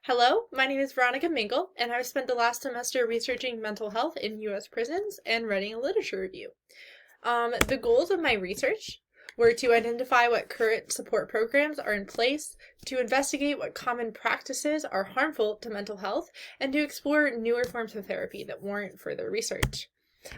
Hello, my name is Veronica Mingle, and I've spent the last semester researching mental health in U.S. prisons and writing a literature review. The goals of my research were to identify what current support programs are in place, to investigate what common practices are harmful to mental health, and to explore newer forms of therapy that warrant further research.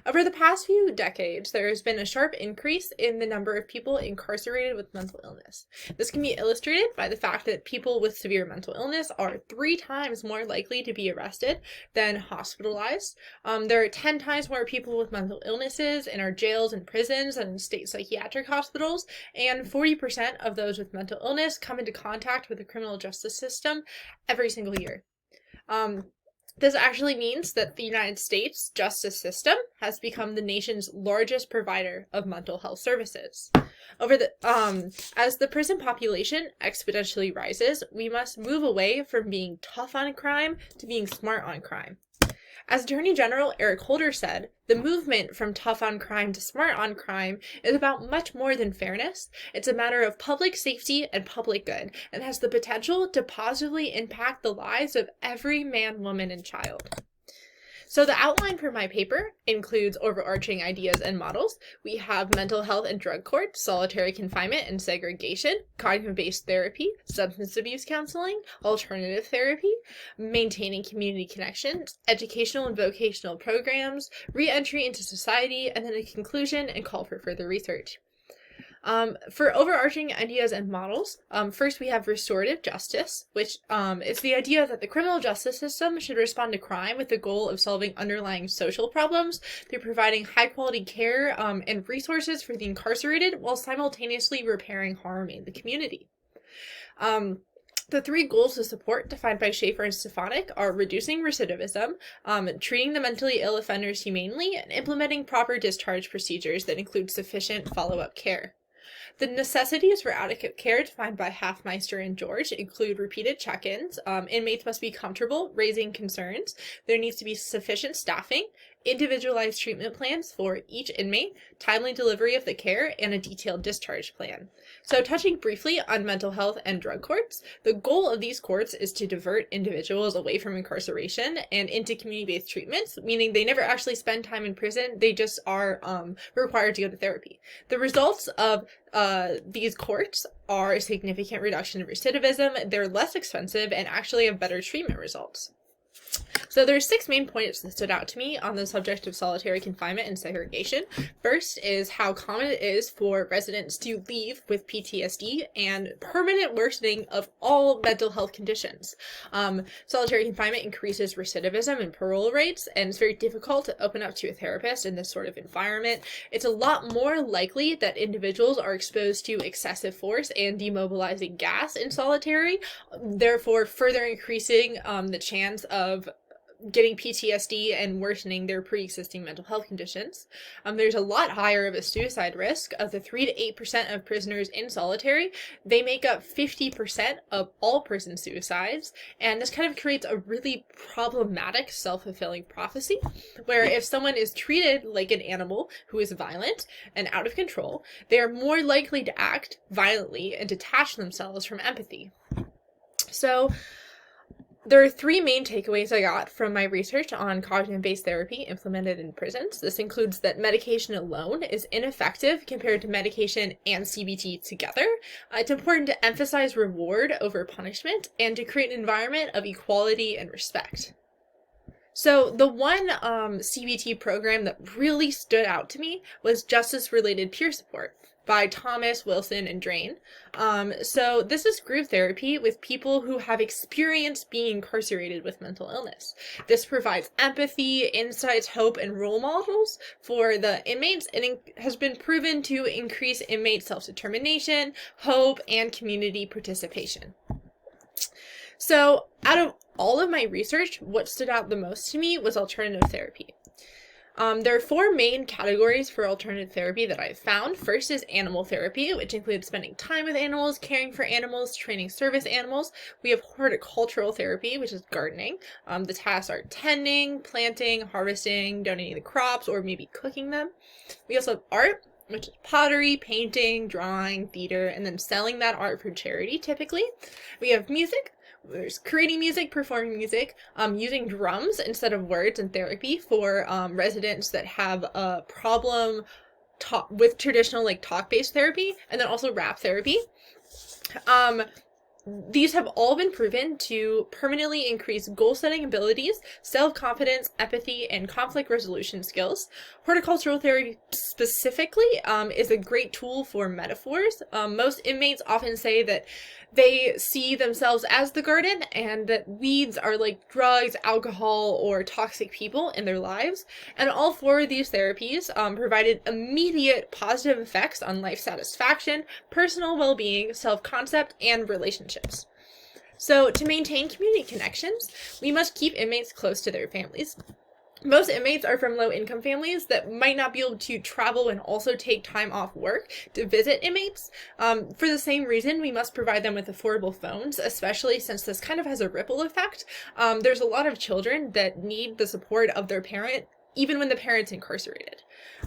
Over the past few decades, there has been a sharp increase in the number of people incarcerated with mental illness. This can be illustrated by the fact that people with severe mental illness are 3 times more likely to be arrested than hospitalized. There are 10 times more people with mental illnesses in our jails and prisons than in state psychiatric hospitals, and 40% of those with mental illness come into contact with the criminal justice system every single year. This actually means that the United States justice system has become the nation's largest provider of mental health services. As the prison population exponentially rises, we must move away from being tough on crime to being smart on crime. As Attorney General Eric Holder said, the movement from tough on crime to smart on crime is about much more than fairness. It's a matter of public safety and public good, and has the potential to positively impact the lives of every man, woman, and child. So the outline for my paper includes overarching ideas and models. We have mental health and drug court, solitary confinement and segregation, cognitive-based therapy, substance abuse counseling, alternative therapy, maintaining community connections, educational and vocational programs, re-entry into society, and then a conclusion and call for further research. For overarching ideas and models, first we have restorative justice, which is the idea that the criminal justice system should respond to crime with the goal of solving underlying social problems through providing high-quality care and resources for the incarcerated while simultaneously repairing harm in the community. The 3 goals of support defined by Schaefer and Stefanik are reducing recidivism, treating the mentally ill offenders humanely, and implementing proper discharge procedures that include sufficient follow-up care. The necessities for adequate care defined by Hafmeister and George include repeated check-ins. Inmates must be comfortable raising concerns. There needs to be sufficient staffing, individualized treatment plans for each inmate, timely delivery of the care, and a detailed discharge plan. So touching briefly on mental health and drug courts, the goal of these courts is to divert individuals away from incarceration and into community-based treatments, meaning they never actually spend time in prison, they just are required to go to therapy. The results of these courts are a significant reduction in recidivism, they're less expensive, and actually have better treatment results. So there's 6 main points that stood out to me on the subject of solitary confinement and segregation. First is how common it is for residents to leave with PTSD and permanent worsening of all mental health conditions. Solitary confinement increases recidivism and parole rates, and it's very difficult to open up to a therapist in this sort of environment. It's a lot more likely that individuals are exposed to excessive force and demobilizing gas in solitary, therefore further increasing the chance of getting PTSD and worsening their pre-existing mental health conditions. There's a lot higher of a suicide risk. Of the 3 to 8% of prisoners in solitary, they make up 50% of all prison suicides, and this kind of creates a really problematic self-fulfilling prophecy, where if someone is treated like an animal who is violent and out of control, they are more likely to act violently and detach themselves from empathy. So there are 3 main takeaways I got from my research on cognitive-based therapy implemented in prisons. This includes that medication alone is ineffective compared to medication and CBT together. It's important to emphasize reward over punishment and to create an environment of equality and respect. So the one CBT program that really stood out to me was justice-related peer support by Thomas, Wilson, and Drain. So this is group therapy with people who have experienced being incarcerated with mental illness. This provides empathy, insights, hope, and role models for the inmates, and has been proven to increase inmate self-determination, hope, and community participation. So out of all of my research, what stood out the most to me was alternative therapy. There are 4 main categories for alternative therapy that I've found. First is animal therapy, which includes spending time with animals, caring for animals, training service animals. We have horticultural therapy, which is gardening. The tasks are tending, planting, harvesting, donating the crops, or maybe cooking them. We also have art, which is pottery, painting, drawing, theater, and then selling that art for charity typically. We have music, There's creating music, performing music, using drums instead of words in therapy for residents that have a problem with traditional like talk-based therapy, and then also rap therapy. These have all been proven to permanently increase goal-setting abilities, self-confidence, empathy, and conflict resolution skills. Horticultural therapy specifically is a great tool for metaphors. Most inmates often say that they see themselves as the garden and that weeds are like drugs, alcohol, or toxic people in their lives. And all four of these therapies provided immediate positive effects on life satisfaction, personal well-being, self-concept, and relationships. So to maintain community connections, we must keep inmates close to their families. Most inmates are from low-income families that might not be able to travel and also take time off work to visit inmates. For the same reason, we must provide them with affordable phones, especially since this kind of has a ripple effect. There's a lot of children that need the support of their parent, even when the parent's incarcerated.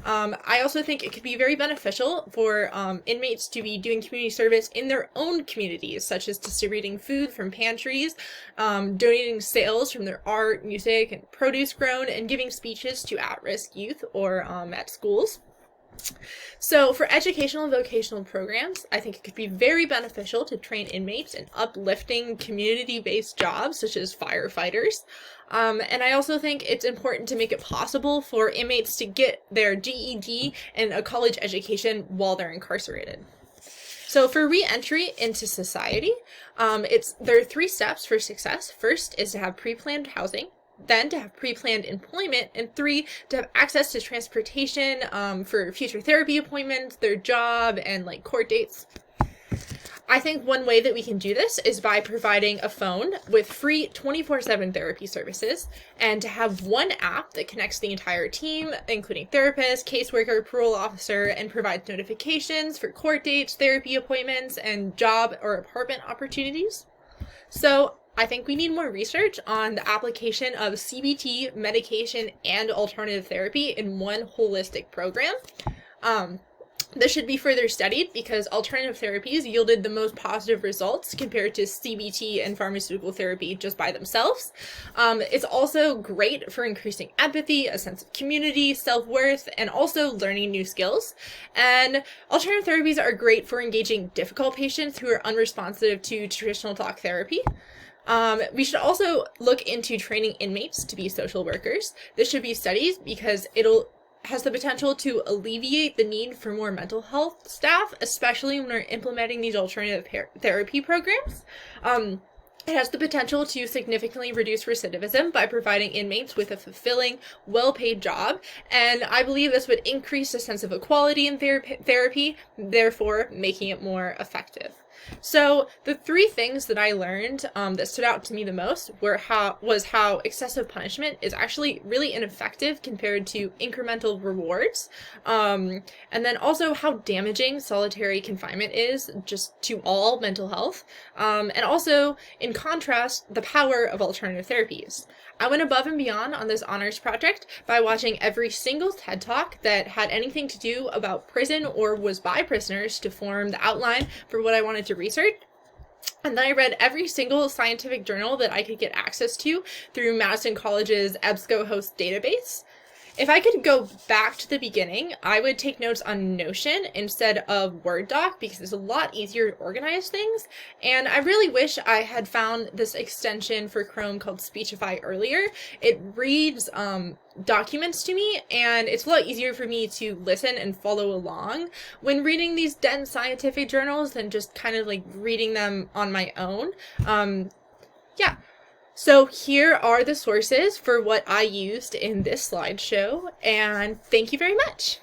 I also think it could be very beneficial for inmates to be doing community service in their own communities, such as distributing food from pantries, donating sales from their art, music, and produce grown, and giving speeches to at-risk youth or at schools. So for educational and vocational programs, I think it could be very beneficial to train inmates in uplifting community-based jobs such as firefighters. And I also think it's important to make it possible for inmates to get their GED and a college education while they're incarcerated. So for re-entry into society, there are 3 steps for success. First is to have pre-planned housing, then to have pre-planned employment, and 3, to have access to transportation for future therapy appointments, their job, and like court dates. I think one way that we can do this is by providing a phone with free 24/7 therapy services, and to have one app that connects the entire team, including therapist, caseworker, parole officer, and provides notifications for court dates, therapy appointments, and job or apartment opportunities. So I think we need more research on the application of CBT, medication, and alternative therapy in one holistic program. This should be further studied because alternative therapies yielded the most positive results compared to CBT and pharmaceutical therapy just by themselves. It's also great for increasing empathy, a sense of community, self-worth, and also learning new skills. And alternative therapies are great for engaging difficult patients who are unresponsive to traditional talk therapy. We should also look into training inmates to be social workers. This should be studied because has the potential to alleviate the need for more mental health staff, especially when we're implementing these alternative therapy programs. It has the potential to significantly reduce recidivism by providing inmates with a fulfilling, well-paid job, and I believe this would increase the sense of equality in therapy, therefore making it more effective. So the 3 things that I learned that stood out to me the most was how excessive punishment is actually really ineffective compared to incremental rewards, and then also how damaging solitary confinement is just to all mental health, and also in contrast the power of alternative therapies. I went above and beyond on this honors project by watching every single TED Talk that had anything to do about prison or was by prisoners to form the outline for what I wanted to research. And then I read every single scientific journal that I could get access to through Madison College's EBSCOhost database. If I could go back to the beginning, I would take notes on Notion instead of Word doc because it's a lot easier to organize things. And I really wish I had found this extension for Chrome called Speechify earlier. It reads documents to me, and it's a lot easier for me to listen and follow along when reading these dense scientific journals than just kind of like reading them on my own. Yeah. So here are the sources for what I used in this slideshow, and thank you very much.